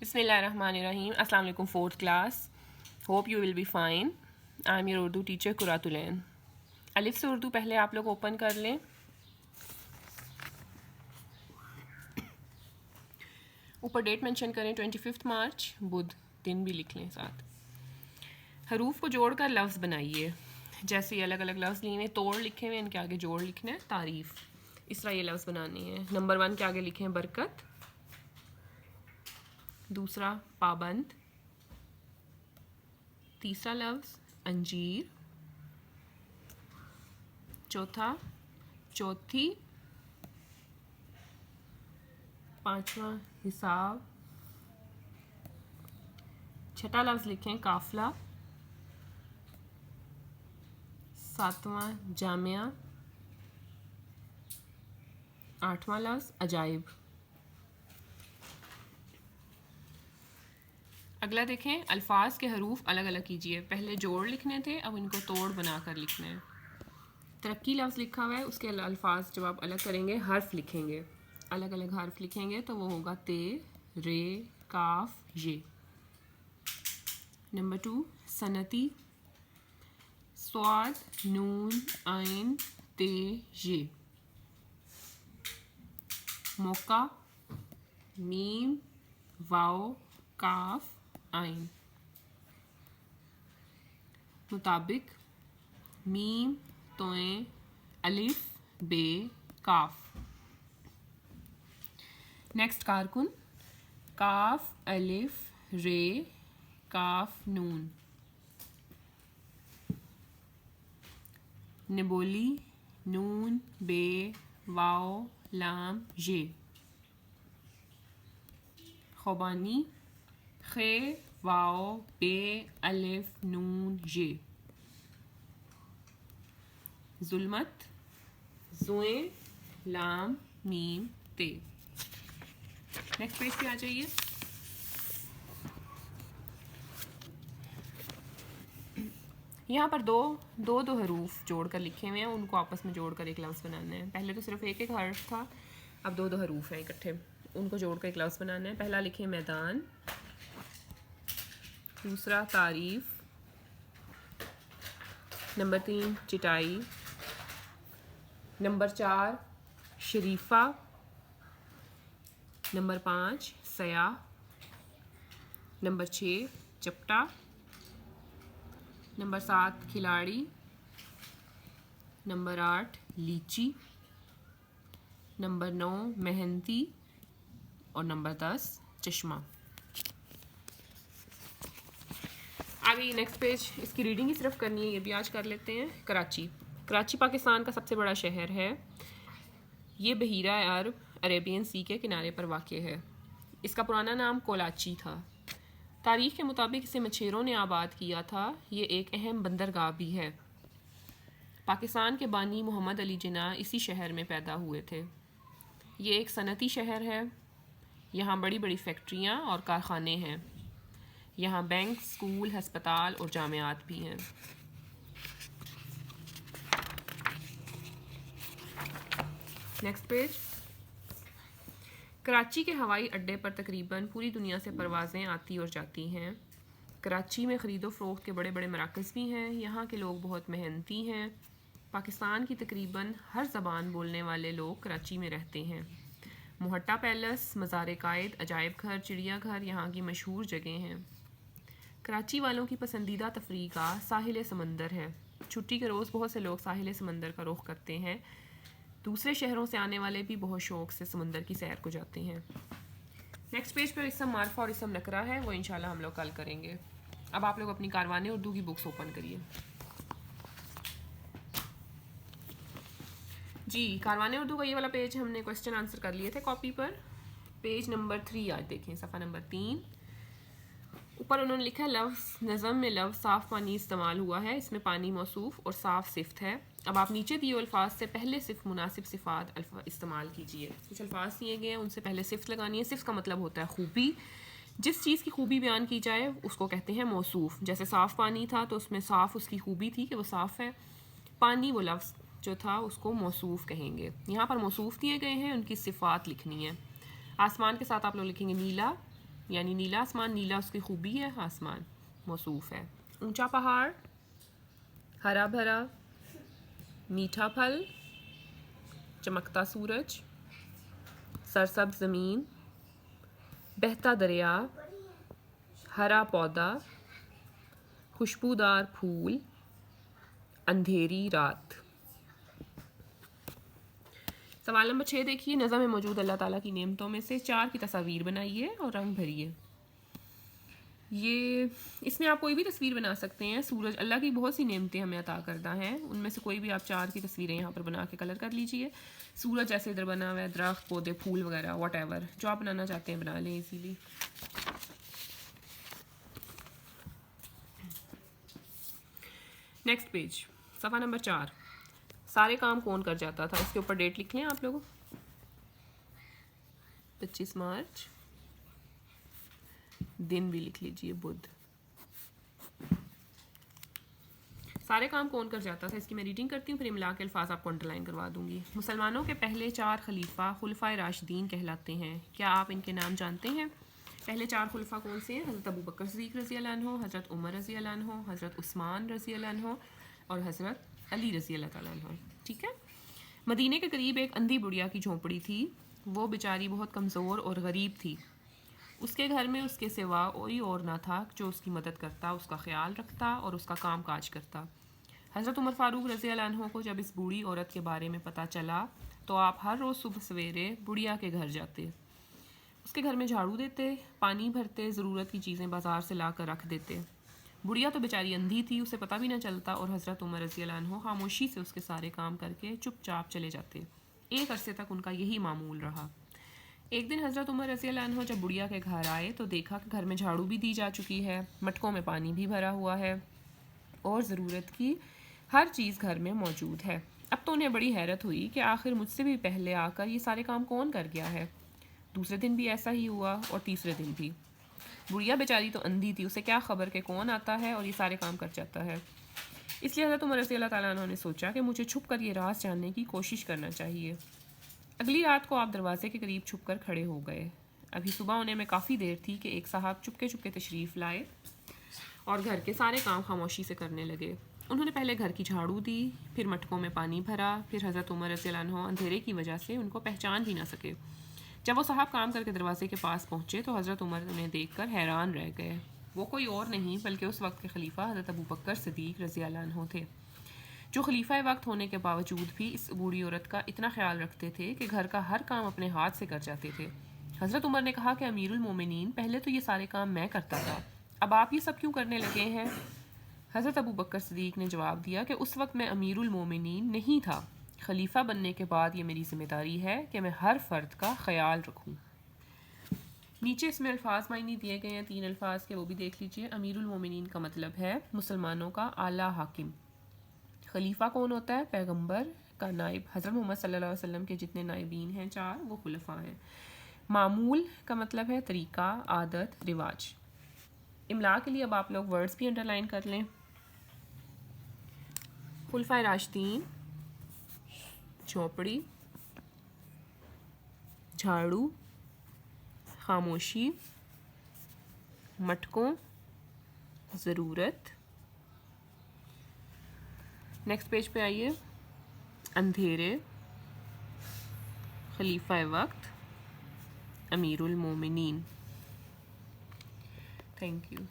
بسم اللہ الرحمن الرحیم. السلام علیکم fourth class. Hope you will be fine. I am your Urdu teacher Qurat Ulain. الف سے اردو پہلے آپ لوگ اوپن کر لیں. اوپر ڈیٹ مینشن کریں 25 مارچ بدھ، دن بھی لکھ لیں ساتھ. حروف کو جوڑ کر لفظ بنائیے. جیسے یہ الگ الگ لفظ لیے ہوئے توڑ لکھے ہوئے، ان کے آگے جوڑ لکھنا ہے تعریف. اس طرح یہ لفظ بنانی ہے. نمبر 1 کے آگے لکھیں برکت، دوسرا پابند، تیسرا لفظ انجیر، چوتھا چوتھی، پانچواں حساب، چھٹا لفظ لکھیں قافلہ، ساتواں جامعہ، آٹھواں لفظ عجائب. اگلا دیکھیں الفاظ کے حروف الگ الگ کیجیے. پہلے جوڑ لکھنے تھے، اب ان کو توڑ بنا کر لکھنا ہے. ترقی لفظ لکھا ہوا ہے، اس کے الفاظ جب آپ الگ کریں گے حرف لکھیں گے، الگ الگ حرف لکھیں گے تو وہ ہوگا تے، رے، کاف، یہ. نمبر 2 صنعتی، صاد، نون، عین، تے، یہ. موقع، میم، واو، کاف، عین. مطابق، میم، توئیں، الف، بے، کاف. نیکسٹ کارکن، کاف، الف، رے، کاف، نون. نبولی، نون، بے، واو، لام، یہ. خوبانی، خ، واو، بے، الف، نون، یہ. ظلمت، زوئیں، لام، میم، تے. نیکسٹ پیج پہ آ جائیے. یہاں پر دو حروف جوڑ کر لکھے ہوئے ہیں، ان کو آپس میں جوڑ کر ایک لفظ بنانا ہے. پہلے تو صرف ایک حرف تھا، اب دو حروف ہیں اکٹھے، ان کو جوڑ کر ایک لفظ بنانا ہے. پہلا لکھیں میدان، دوسرا تعریف، نمبر 3 چٹائی، نمبر 4 شریفہ، نمبر 5 سیاہ، نمبر 6 چپٹا، نمبر 7 کھلاڑی، نمبر 8 لیچی، نمبر 9 محنتی، اور نمبر 10 چشمہ. آگے نیکسٹ پیج، اس کی ریڈنگ ہی صرف کرنی ہے، یہ بھی آج کر لیتے ہیں. کراچی. کراچی پاکستان کا سب سے بڑا شہر ہے. یہ بحیرہ عرب عریبین سی کے کنارے پر واقع ہے. اس کا پرانا نام کولاچی تھا. تاریخ کے مطابق اسے مچھیروں نے آباد کیا تھا. یہ ایک اہم بندرگاہ بھی ہے. پاکستان کے بانی محمد علی جناح اسی شہر میں پیدا ہوئے تھے. یہ ایک صنعتی شہر ہے. یہاں بڑی بڑی فیکٹریاں اور کارخانے ہیں. یہاں بینک، اسکول، ہسپتال اور جامعات بھی ہیں. Next page. کراچی کے ہوائی اڈے پر تقریباً پوری دنیا سے پروازیں آتی اور جاتی ہیں. کراچی میں خرید و فروخت کے بڑے بڑے مراکز بھی ہیں. یہاں کے لوگ بہت محنتی ہیں. پاکستان کی تقریباً ہر زبان بولنے والے لوگ کراچی میں رہتے ہیں. محٹا پیلس، مزار قائد، عجائب گھر، چڑیا گھر یہاں کی مشہور جگہیں ہیں. کراچی والوں کی پسندیدہ تفریح گاہ ساحل سمندر ہے. چھٹی کے روز بہت سے لوگ ساحل سمندر کا رخ کرتے ہیں. دوسرے شہروں سے آنے والے بھی بہت شوق سے سمندر کی سیر کو جاتے ہیں. نیکسٹ پیج پر اسم معرفہ اور اسم نکرہ ہے، وہ انشاءاللہ ہم لوگ کل کریں گے. اب آپ لوگ اپنی کاروان اردو کی بکس اوپن کریے. جی کاروان اردو کا یہ والا پیج ہم نے کوسچن آنسر کر لیے تھے کاپی پر. پیج نمبر 3 آج دیکھیں، صفحہ نمبر 3. اوپر انہوں نے لکھا ہے لفظ نظم میں لفظ صاف پانی استعمال ہوا ہے. اس میں پانی موصوف اور صاف صفت ہے. اب آپ نیچے دیے الفاظ سے پہلے صرف مناسب صفات استعمال کیجیے. کچھ الفاظ دیے گئے ہیں، ان سے پہلے صفت لگانی ہے. صفت کا مطلب ہوتا ہے خوبی. جس چیز کی خوبی بیان کی جائے اس کو کہتے ہیں موصوف. جیسے صاف پانی تھا تو اس میں صاف اس کی خوبی تھی کہ وہ صاف ہے. پانی وہ لفظ جو تھا اس کو موصوف کہیں گے. یہاں پر موصوف دیے گئے ہیں، ان کی صفات لکھنی ہے. آسمان کے ساتھ آپ لوگ لکھیں گے نیلا، یعنی نیلا آسمان، نیلا اس کی خوبی ہے، آسمان موصوف ہے. اونچا پہاڑ، ہرا بھرا، میٹھا پھل، چمکتا سورج، سرسبز زمین، بہتا دریا، ہرا پودا، خوشبودار پھول، اندھیری رات. سوال نمبر 6 دیکھیے. نظم میں موجود اللہ تعالیٰ کی نعمتوں میں سے 4 کی تصاویر بنائیے اور رنگ بھریے. یہ اس میں آپ کوئی بھی تصویر بنا سکتے ہیں. سورج، اللہ کی بہت سی نعمتیں ہمیں عطا کردہ ہیں، ان میں سے کوئی بھی آپ 4 کی تصویریں یہاں پر بنا کے کلر کر لیجئے. سورج جیسے ادھر بنا ہوا ہے، درخت، پودے، پھول وغیرہ، واٹ ایور جو آپ بنانا چاہتے ہیں بنا لیں ایزیلی. نیکسٹ پیج، صفحہ نمبر 4. سارے کام کون کر جاتا تھا؟ اس کے اوپر ڈیٹ لکھ لیں آپ لوگوں. 25 مارچ، دن بھی لکھ لیجئے بدھ. سارے کام کون کر جاتا تھا؟ اس کی میں ریڈنگ کرتی ہوں، پھر املا کے الفاظ آپ کو انڈرلائن کروا دوں گی. مسلمانوں کے پہلے 4 خلیفہ خلفائے راشدین کہلاتے ہیں. کیا آپ ان کے نام جانتے ہیں؟ پہلے 4 خلفہ کون سے ہیں؟ حضرت ابوبکر صدیق رضی اللہ عنہ، حضرت عمر رضی اللہ عنہ، حضرت عثمان رضی اللہ عنہ اور حضرت علی رضی اللہ تعالیٰ عنہ. ٹھیک ہے. مدینہ کے قریب ایک اندھی بڑھیا کی جھونپڑی تھی. وہ بیچاری بہت کمزور اور غریب تھی. اس کے گھر میں اس کے سوا کوئی اور نہ تھا جو اس کی مدد کرتا، اس کا خیال رکھتا اور اس کا کام کاج کرتا. حضرت عمر فاروق رضی اللہ عنہ کو جب اس بوڑھی عورت کے بارے میں پتہ چلا تو آپ ہر روز صبح سویرے بڑھیا کے گھر جاتے، اس کے گھر میں جھاڑو دیتے، پانی بھرتے، ضرورت کی چیزیں بازار سے لا کر رکھ دیتے. بڑھیا تو بیچاری اندھی تھی، اسے پتہ بھی نہ چلتا اور حضرت عمر رضی اللہ عنہ خاموشی سے اس کے سارے کام کر کے چپ چاپ چلے جاتے. ایک عرصے تک ان کا یہی معمول رہا. ایک دن حضرت عمر رضی اللہ عنہ جب بڑھیا کے گھر آئے تو دیکھا کہ گھر میں جھاڑو بھی دی جا چکی ہے، مٹکوں میں پانی بھی بھرا ہوا ہے اور ضرورت کی ہر چیز گھر میں موجود ہے. اب تو انہیں بڑی حیرت ہوئی کہ آخر مجھ سے بھی پہلے آ کر یہ سارے کام کون کر گیا ہے. دوسرے دن بھی ایسا ہی ہوا اور تیسرے دن بھی. بڑھیا بیچاری تو اندھی تھی، اسے کیا خبر کہ کون آتا ہے اور یہ سارے کام کر جاتا ہے. اس لیے حضرت عمر رضی اللہ تعالیٰ عنہ نے سوچا کہ مجھے چھپ کر یہ راز جاننے کی کوشش کرنا چاہیے. اگلی رات کو آپ دروازے کے قریب چھپ کر کھڑے ہو گئے. ابھی صبح ہونے میں کافی دیر تھی کہ ایک صاحب چپکے چپکے تشریف لائے اور گھر کے سارے کام خاموشی سے کرنے لگے. انہوں نے پہلے گھر کی جھاڑو دی، پھر مٹکوں میں پانی بھرا، پھر حضرت عمر رضی اللہ عنہ اندھیرے کی وجہ سے ان کو پہچان بھی نہ سکے. جب وہ صاحب کام کر کے دروازے کے پاس پہنچے تو حضرت عمر انہیں دیکھ کر حیران رہ گئے. وہ کوئی اور نہیں بلکہ اس وقت کے خلیفہ حضرت ابوبکر صدیق رضی اللہ عنہ تھے، جو خلیفہ وقت ہونے کے باوجود بھی اس بوڑھی عورت کا اتنا خیال رکھتے تھے کہ گھر کا ہر کام اپنے ہاتھ سے کر جاتے تھے. حضرت عمر نے کہا کہ امیر المومنین، پہلے تو یہ سارے کام میں کرتا تھا، اب آپ یہ سب کیوں کرنے لگے ہیں؟ حضرت ابوبکر صدیق نے جواب دیا کہ اس وقت میں امیر المومنین نہیں تھا، خلیفہ بننے کے بعد یہ میری ذمہ داری ہے کہ میں ہر فرد کا خیال رکھوں. نیچے اس میں الفاظ معنی دیے گئے ہیں 3 الفاظ کے، وہ بھی دیکھ لیجئے. امیر المومنین کا مطلب ہے مسلمانوں کا اعلیٰ حاکم. خلیفہ کون ہوتا ہے؟ پیغمبر کا نائب. حضرت محمد صلی اللہ علیہ وسلم کے جتنے نائبین ہیں 4، وہ خلفاء ہیں. معمول کا مطلب ہے طریقہ، عادت، رواج. املا کے لیے اب آپ لوگ ورڈز بھی انڈرلائن کر لیں. خلفائے راشدین، جھونپڑی، جھاڑو، خاموشی، مٹکوں، ضرورت. نیکسٹ پیج پہ آئیے. اندھیرے، خلیفہ وقت، امیر المومنین. Thank you.